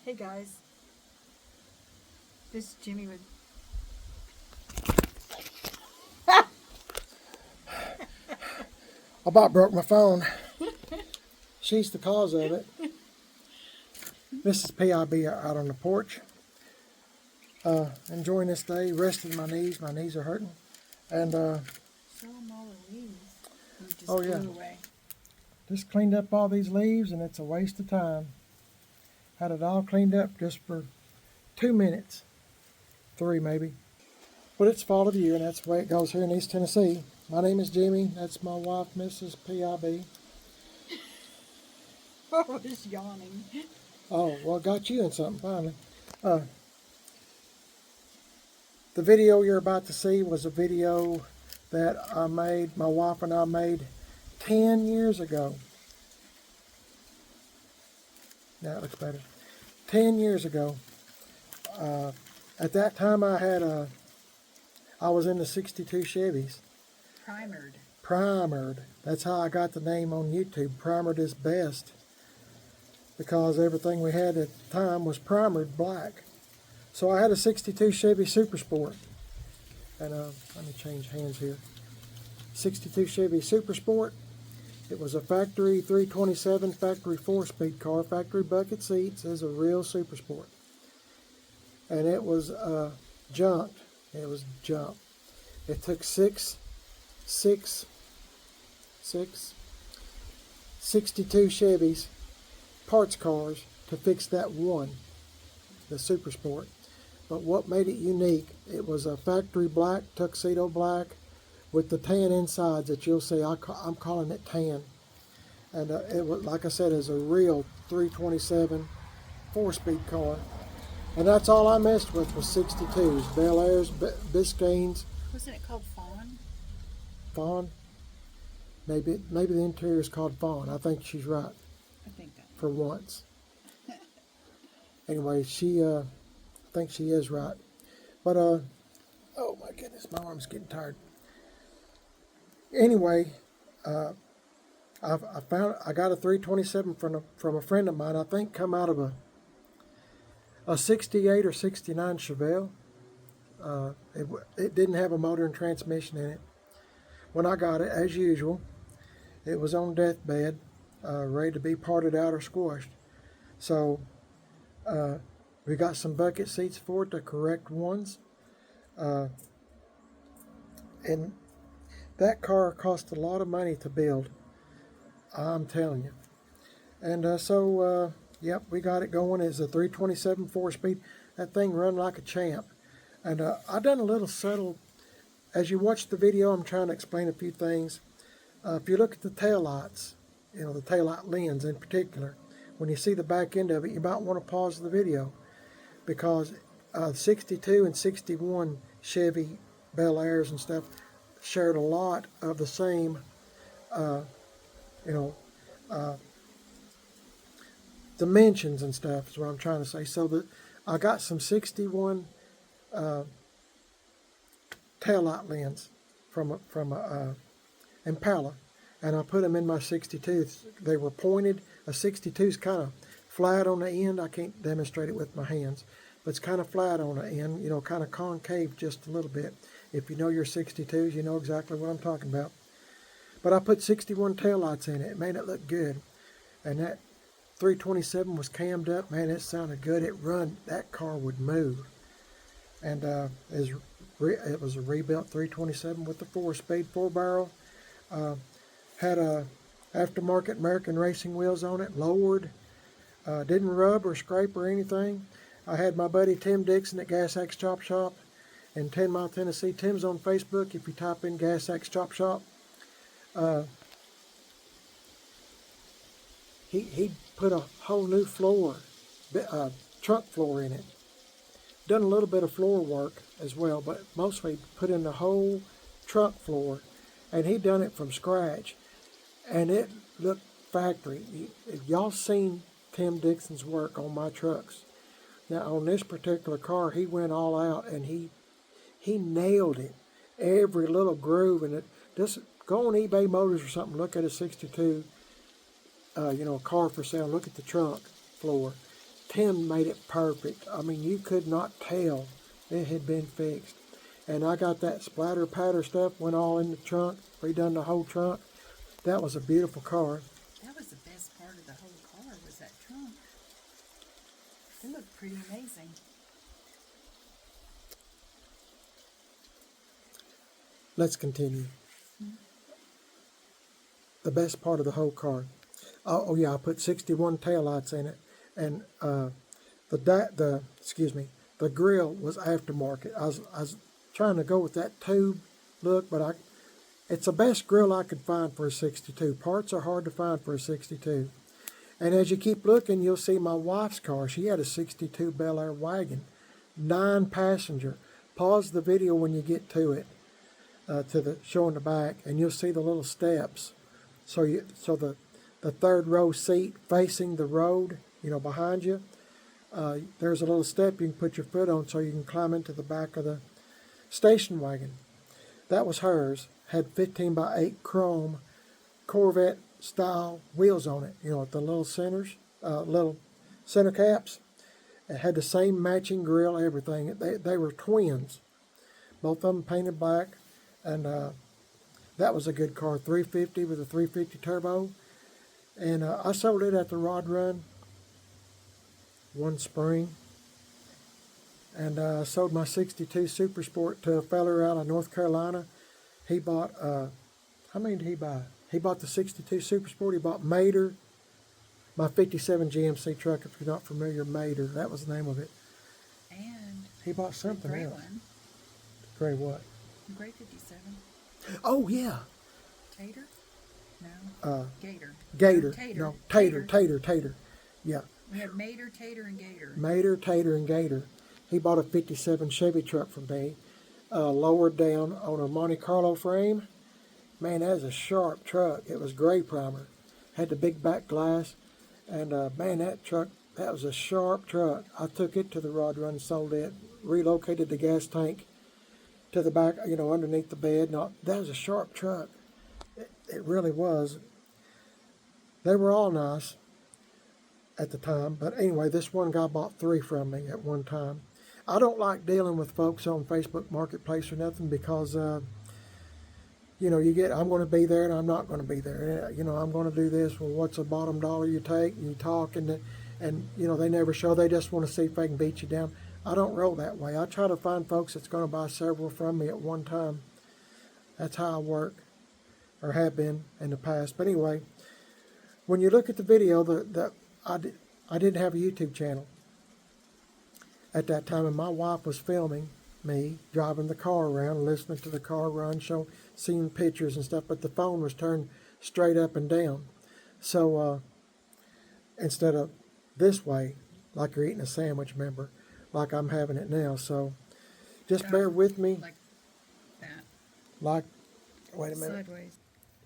Hey guys, this is Jimmy with. I about broke my phone. She's the cause of it. This is PIB out on the porch. Enjoying this day, resting my knees. My knees are hurting. And Show them all the leaves. We just Oh, yeah. blew away. just cleaned up all these leaves, and it's a waste of time. Had it all cleaned up just for 2 minutes. 3 maybe. But it's fall of the year, and that's the way it goes here in East Tennessee. My name is Jimmy. That's my wife, Mrs. PIB. I was yawning. Oh, well, got you in something finally. The video you're about to see was a video that I made, my wife and I made 10 years ago. Now it looks better. 10 years ago. At that time I was in the 62 Chevys. Primered. That's how I got the name on YouTube. Primered is best. Because everything we had at the time was primered black. So I had a 62 Chevy Super Sport. And let me change hands here. 62 Chevy Super Sport. It was a factory 327, factory 4-speed car, factory bucket seats. It was a real Super Sport. And it was junked. It was junk. It took six 62 Chevys, parts cars, to fix that one, the Super Sport. But what made it unique, it was a factory black, tuxedo black, with the tan insides that you'll see. I'm calling it tan. And it was, like I said, is a real 327 4-speed car. And that's all I messed with was 62s, BelAirs, Biscaynes. Wasn't it called Fawn? Fawn. Maybe the interior is called Fawn. I think she's right. I think that. For once. Anyway, I think she is right. But oh my goodness, my arm's getting tired. Anyway, I got a 327 from a friend of mine. I think come out of a 68 or 69 Chevelle. It didn't have a motor and transmission in it. When I got it, as usual, it was on deathbed, ready to be parted out or squashed. So we got some bucket seats for it, the correct ones. And that car cost a lot of money to build, I'm telling you. And yep, we got it going. It's a 327 4-speed. That thing run like a champ. And I done a little subtle, as you watch the video, I'm trying to explain a few things. If you look at the tail lights, the tail light lens in particular, when you see the back end of it, you might want to pause the video, because 62 and 61 Chevy BelAirs and stuff shared a lot of the same, dimensions and stuff is what I'm trying to say. So that I got some 61 taillight lens from a Impala, and I put them in my 62. They were pointed. A 62 is kind of flat on the end. I can't demonstrate it with my hands, but it's kind of flat on the end, kind of concave just a little bit. If you know your 62s, you know exactly what I'm talking about. But I put 61 taillights in it. It made it look good. And that 327 was cammed up. Man, it sounded good. It run. That car would move. And it was a rebuilt 327 with the 4-speed 4-barrel. Had a aftermarket American racing wheels on it, lowered. Didn't rub or scrape or anything. I had my buddy Tim Dixon at Gas X Chop Shop in 10 Mile, Tennessee. Tim's on Facebook if you type in Gas X Chop Shop. He put a whole new floor, trunk floor in it. Done a little bit of floor work as well, but mostly put in the whole trunk floor, and he done it from scratch, and it looked factory. If y'all seen Tim Dixon's work on my trucks, now on this particular car, he went all out, and he nailed it, every little groove in it. Just go on eBay Motors or something, look at a 62, car for sale, look at the trunk floor. Tim made it perfect. I mean, you could not tell it had been fixed. And I got that splatter patter stuff, went all in the trunk, redone the whole trunk. That was a beautiful car. That was the best part of the whole car, was that trunk. It looked pretty amazing. Let's continue. The best part of the whole car. Oh yeah, I put 61 taillights in it, and the grill was aftermarket. I was trying to go with that tube look, but it's the best grill I could find for a 62. Parts are hard to find for a 62. And as you keep looking, you'll see my wife's car. She had a 62 BelAir Wagon, 9-passenger. Pause the video when you get to it, to the showing the back, and you'll see the little steps. So the third row seat facing the road, behind you. There's a little step you can put your foot on so you can climb into the back of the station wagon. That was hers. Had 15 by 8 chrome Corvette style wheels on it. The little little center caps. It had the same matching grill, everything. They were twins. Both of them painted black, and that was a good car. 350 with a 350 turbo. And I sold it at the Rod Run one spring. And I sold my 62 Super Sport to a feller out of North Carolina. He bought, how many did he buy? He bought the 62 Super Sport. He bought Mater, my 57 GMC truck, if you're not familiar, Mater. That was the name of it. And he bought something gray else. One. Gray what? Gray 57. Oh, yeah. Tater? No. Gator. Gator. Tater. No, Tater. Yeah. We had Mater, Tater, and Gator. Mater, Tater, and Gator. He bought a 57 Chevy truck from me, lowered down on a Monte Carlo frame. Man, that was a sharp truck. It was gray primer. Had the big back glass. And man, that was a sharp truck. I took it to the Rod Run, sold it, relocated the gas tank to the back, underneath the bed. No, that was a sharp truck. It really was. They were all nice at the time. But anyway, this one guy bought 3 from me at one time. I don't like dealing with folks on Facebook Marketplace or nothing because, I'm going to be there and I'm not going to be there. I'm going to do this. Well, what's the bottom dollar you take? And you talk and they never show. They just want to see if they can beat you down. I don't roll that way. I try to find folks that's going to buy several from me at one time. That's how I work, or have been in the past. But anyway, when you look at the video, I didn't have a YouTube channel at that time, and my wife was filming me driving the car around, listening to the car run, seeing pictures and stuff, but the phone was turned straight up and down. So instead of this way, like you're eating a sandwich, remember, like I'm having it now. So just bear with me. Like that. Like, wait a minute. Sideways.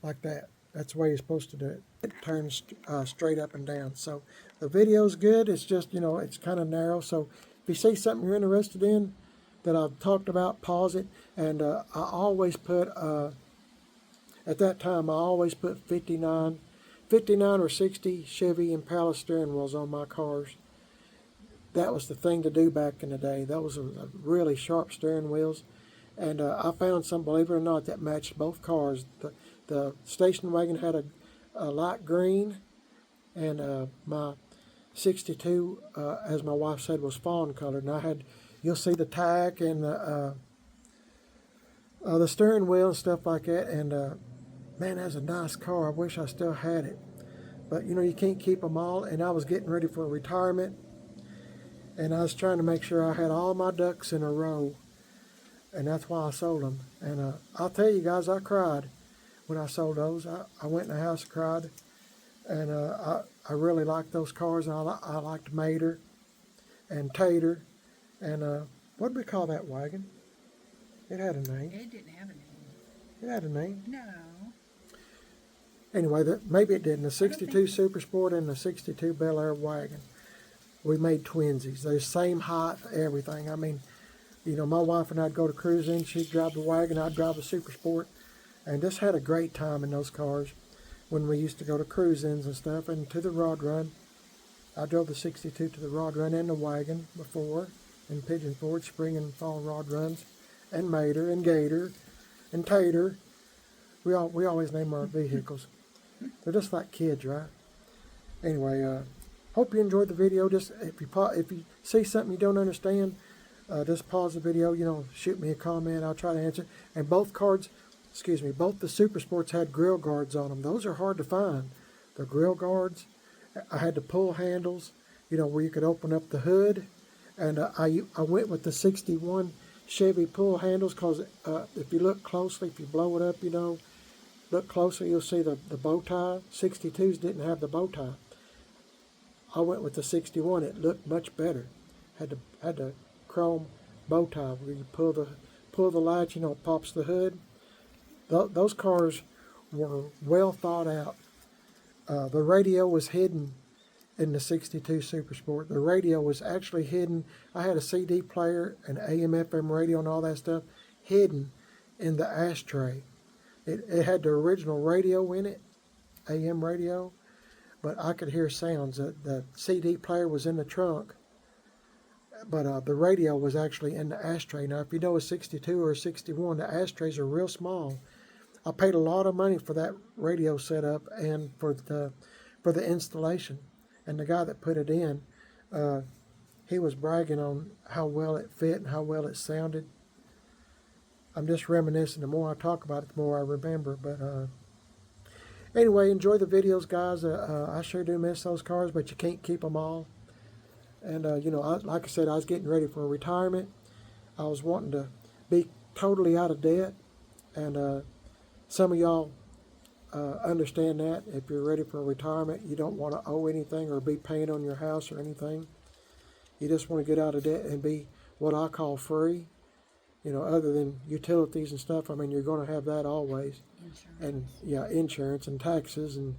Like that. That's the way you're supposed to do it. It turns straight up and down. So the video's good. It's just, it's kind of narrow. So if you see something you're interested in that I've talked about, pause it. And I always put, at that time, I always put 59 or 60 Chevy Impala steering wheels on my cars. That was the thing to do back in the day. Those were really sharp steering wheels. And I found some, believe it or not, that matched both cars. The station wagon had a light green, and my 62, as my wife said, was fawn colored. And you'll see the tack and the steering wheel and stuff like that. And man, that's a nice car. I wish I still had it. But you can't keep them all. And I was getting ready for retirement, and I was trying to make sure I had all my ducks in a row. And that's why I sold them. And I'll tell you guys, I cried when I sold those. I went in the house and cried. And I really liked those cars. And I liked Mater and Tater. And what did we call that wagon? It had a name. It didn't have a name. It had a name. No. Anyway, maybe it didn't. The 62 Super Sport and the 62 BelAir Wagon. We made twinsies. They're the same height, everything. I mean, my wife and I'd go to cruising. She'd drive the wagon, I'd drive the Super Sport. And just had a great time in those cars when we used to go to cruisings and stuff and to the Rod Run. I drove the 62 to the rod run and the wagon before, in Pigeon Forge, spring and fall rod runs, and Mater and Gator and Tater. We always name our vehicles. They're just like kids, right? Anyway, hope you enjoyed the video. Just if you see something you don't understand, just pause the video. Shoot me a comment. I'll try to answer. And both the Super Sports had grill guards on them. Those are hard to find. The grill guards. I had the pull handles, where you could open up the hood. And I went with the 61 Chevy pull handles because if you look closely, if you blow it up, look closely, you'll see the bow tie. 62s didn't have the bow tie. I went with the 61. It looked much better. Had the chrome bow tie where you pull the latch, it pops the hood. Those cars were well thought out. The radio was hidden in the 62 Super Sport. The radio was actually hidden. I had a CD player, an AM, FM radio, and all that stuff hidden in the ashtray. It had the original radio in it, AM radio, but I could hear sounds. The CD player was in the trunk, but the radio was actually in the ashtray. Now, if you know a 62 or a 61, the ashtrays are real small. I paid a lot of money for that radio setup and for the installation. And the guy that put it in, he was bragging on how well it fit and how well it sounded. I'm just reminiscing. The more I talk about it, the more I remember. But anyway, enjoy the videos, guys. I sure do miss those cars, but you can't keep them all. And, like I said, I was getting ready for retirement. I was wanting to be totally out of debt. And some of y'all understand that. If you're ready for retirement, you don't want to owe anything or be paying on your house or anything. You just want to get out of debt and be what I call free. Other than utilities and stuff. I mean, you're going to have that always. Insurance. And, yeah, insurance and taxes. And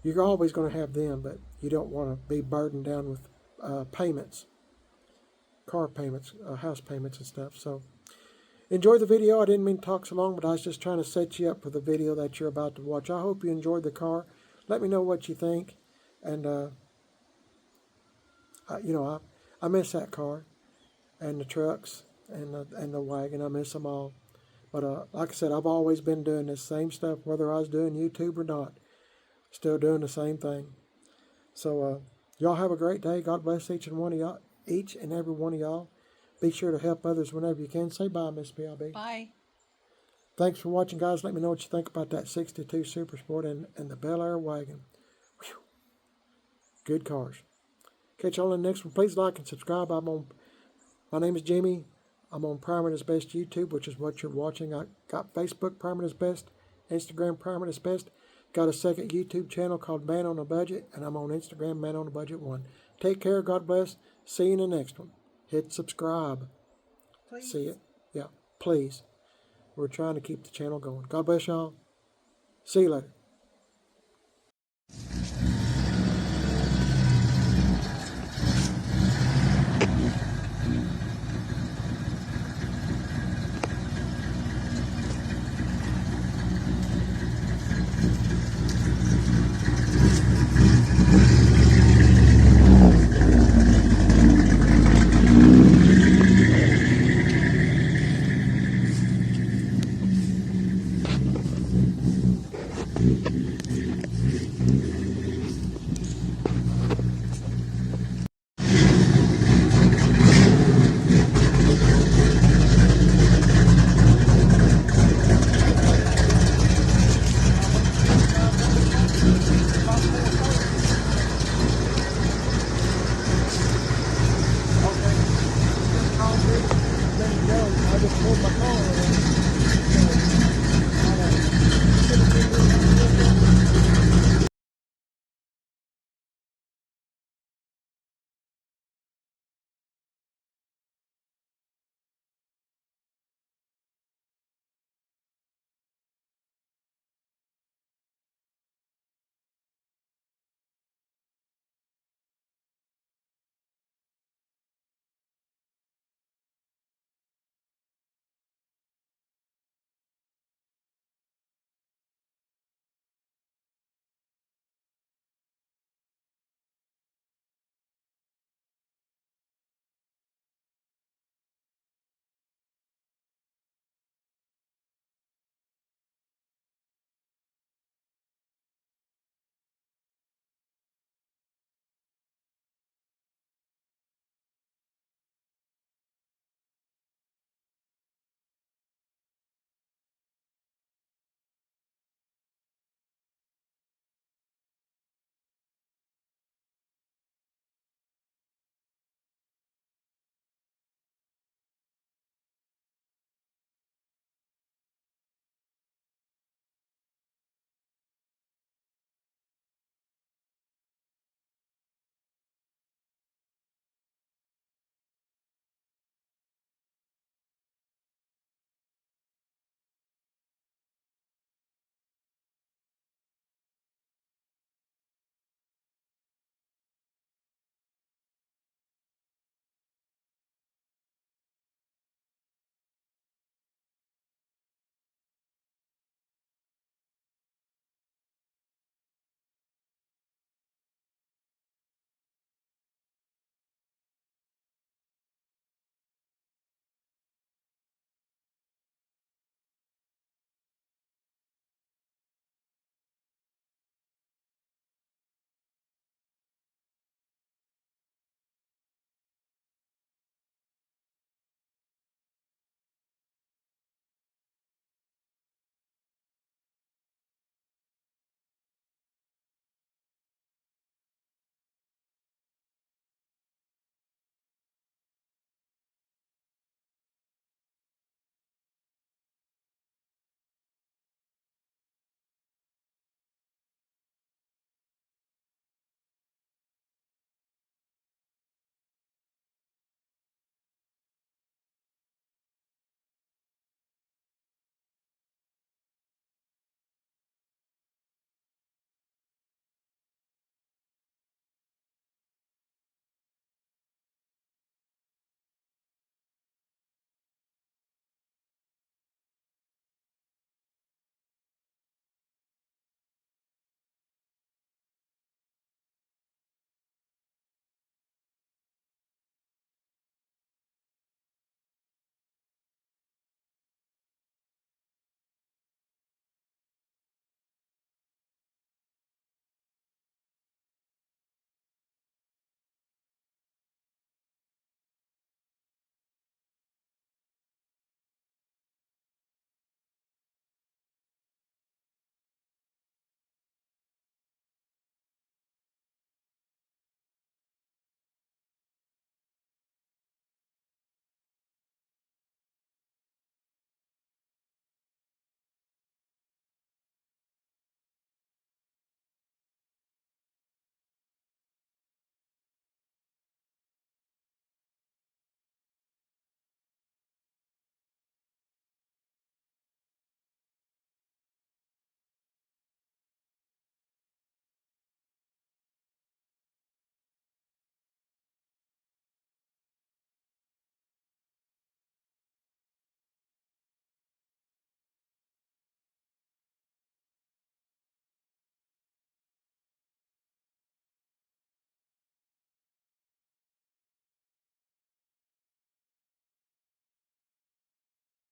you're always going to have them, but you don't want to be burdened down with payments. Car payments, house payments and stuff. So, enjoy the video. I didn't mean to talk so long, but I was just trying to set you up for the video that you're about to watch. I hope you enjoyed the car. Let me know what you think. And, I miss that car and the trucks and the wagon. I miss them all. But like I said, I've always been doing this same stuff, whether I was doing YouTube or not. Still doing the same thing. So y'all have a great day. God bless each and every one of y'all. Be sure to help others whenever you can. Say bye, Miss BLB. Bye. Thanks for watching, guys. Let me know what you think about that 62 Super Sport and the BelAir wagon. Whew. Good cars. Catch y'all in the next one. Please like and subscribe. My name is Jimmy. I'm on Priming is Best YouTube, which is what you're watching. I got Facebook Priming is Best, Instagram Priming is Best. Got a second YouTube channel called Man on a Budget, and I'm on Instagram, Man on a Budget 1. Take care. God bless. See you in the next one. Hit subscribe. Please. See it? Yeah, please. We're trying to keep the channel going. God bless y'all. See you later.